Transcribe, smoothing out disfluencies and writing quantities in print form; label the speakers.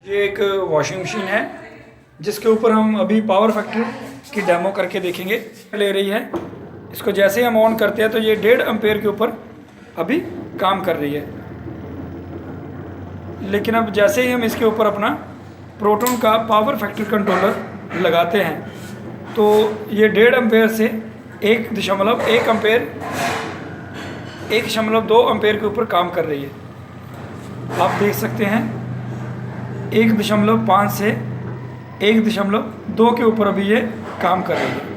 Speaker 1: ये एक washing machine है जिसके ऊपर हम अभी पावर फैक्टर की डेमो करके देखेंगे। ले रही है, इसको जैसे ही हम ऑन करते हैं तो ये 1.5 एम्पेयर के ऊपर अभी काम कर रही है। लेकिन अब जैसे ही हम इसके ऊपर अपना प्रोटॉन का पावर फैक्टर कंट्रोलर लगाते हैं तो ये 1.5 एम्पेयर से 1.1 एम्पेयर 1.2 एम्पेयर के ऊपर काम कर रही है। आप देख सकते हैं 1.5 से 1.2 के ऊपर अभी ये काम कर रही है।